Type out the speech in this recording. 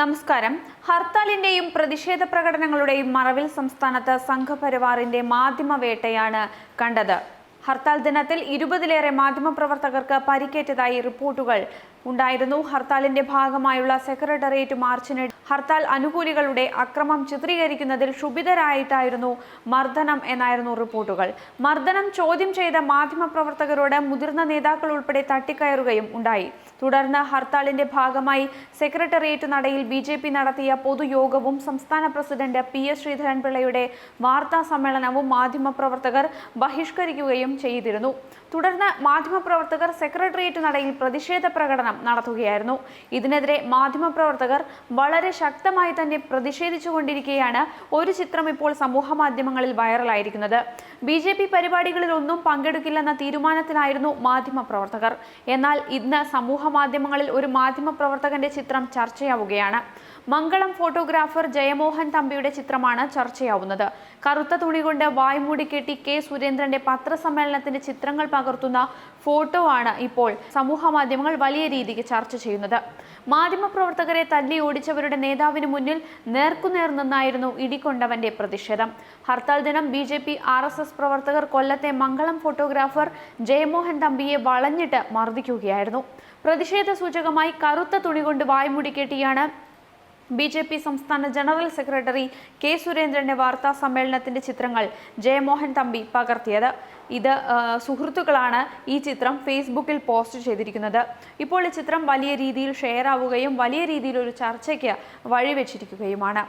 നമസ്കാരം. ഹർത്താലിന്റെയും പ്രതിഷേധ പ്രകടനങ്ങളുടെയും മറവിൽ സംസ്ഥാനത്ത് സംഘപരിവാറിന്റെ മാധ്യമവേട്ടയാണ് കണ്ടത്. ഹർത്താൽ ദിനത്തിൽ 20-ലേറെ മാധ്യമപ്രവർത്തകർക്ക് പരിക്കേറ്റതായി റിപ്പോർട്ടുകൾ ഉണ്ടായിരുന്നു. ഹർത്താലിന്റെ ഭാഗമായുള്ള സെക്രട്ടേറിയറ്റ് മാർച്ചിന് ഹർത്താൽ അനുകൂലികളുടെ അക്രമം ചിത്രീകരിക്കുന്നതിൽ ക്ഷുഭിതരായിട്ടായിരുന്നു മർദ്ദനം എന്നായിരുന്നു റിപ്പോർട്ടുകൾ. മർദ്ദനം ചോദ്യം ചെയ്ത മാധ്യമപ്രവർത്തകരോട് മുതിർന്ന നേതാക്കൾ ഉൾപ്പെടെ തട്ടിക്കയറുകയും ഉണ്ടായി. തുടർന്ന് ഹർത്താലിന്റെ ഭാഗമായി സെക്രട്ടേറിയറ്റ് നടയിൽ BJP നടത്തിയ പൊതുയോഗവും സംസ്ഥാന പ്രസിഡന്റ് PS ശ്രീധരൻപിള്ളയുടെ വാർത്താ സമ്മേളനവും മാധ്യമപ്രവർത്തകർ ബഹിഷ്കരിക്കുകയും ചെയ്തിരുന്നു. തുടർന്ന് മാധ്യമപ്രവർത്തകർ സെക്രട്ടേറിയറ്റ് നടയിൽ പ്രതിഷേധ പ്രകടനം നടത്തുകയായിരുന്നു. ഇതിനെതിരെ മാധ്യമപ്രവർത്തകർ വളരെ ശക്തമായി തന്നെ പ്രതിഷേധിച്ചുകൊണ്ടിരിക്കെയാണ് ഒരു ചിത്രം ഇപ്പോൾ സമൂഹ മാധ്യമങ്ങളിൽ വൈറലായിരിക്കുന്നത്. BJP പരിപാടികളിലൊന്നും പങ്കെടുക്കില്ലെന്ന തീരുമാനത്തിലായിരുന്നു മാധ്യമപ്രവർത്തകർ. എന്നാൽ ഇന്ന് സമൂഹ മാധ്യമങ്ങളിൽ ഒരു മാധ്യമപ്രവർത്തകന്റെ ചിത്രം ചർച്ചയാവുകയാണ്. മംഗളം ഫോട്ടോഗ്രാഫർ ജയമോഹൻ തമ്പിയുടെ ചിത്രമാണ് ചർച്ചയാവുന്നത്. കറുത്ത തുണി കൊണ്ട് വായ്മൂടി കെട്ടി K സുരേന്ദ്രന്റെ പത്രസമ്മേളനത്തിന്റെ ചിത്രങ്ങൾ പകർത്തുന്ന ഫോട്ടോ ആണ് ഇപ്പോൾ സമൂഹ മാധ്യമങ്ങൾ വലിയ രീതിക്ക് ചർച്ച ചെയ്യുന്നത്. മാധ്യമപ്രവർത്തകരെ തല്ലി ഓടിച്ചവരുടെ നേതാവിന് മുന്നിൽ നേർക്കുനേർ നിന്നായിരുന്നു ഇടികൊണ്ടവന്റെ പ്രതിഷേധം. ഹർത്താൽ ദിനം BJP RSS പ്രവർത്തകർ കൊല്ലത്തെ മംഗളം ഫോട്ടോഗ്രാഫർ ജയമോഹൻ തമ്പിയെ വളഞ്ഞിട്ട് മർദ്ദിക്കുകയായിരുന്നു. പ്രതിഷേധ സൂചകമായി കറുത്ത തുണി കൊണ്ട് വായ്മൂടി കെട്ടിയാണ് BJP സംസ്ഥാന ജനറൽ സെക്രട്ടറി K സുരേന്ദ്രന്റെ വാർത്താ സമ്മേളനത്തിന്റെ ചിത്രങ്ങൾ ജയമോഹൻ തമ്പി പകർത്തിയത്. ഇത് സുഹൃത്തുക്കളാണ് ഈ ചിത്രം ഫേസ്ബുക്കിൽ പോസ്റ്റ് ചെയ്തിരിക്കുന്നത്. ഇപ്പോൾ ഈ ചിത്രം വലിയ രീതിയിൽ ഷെയർ ആവുകയും വലിയ രീതിയിൽ ഒരു ചർച്ചയ്ക്ക് വഴിവെച്ചിരിക്കുകയുമാണ്.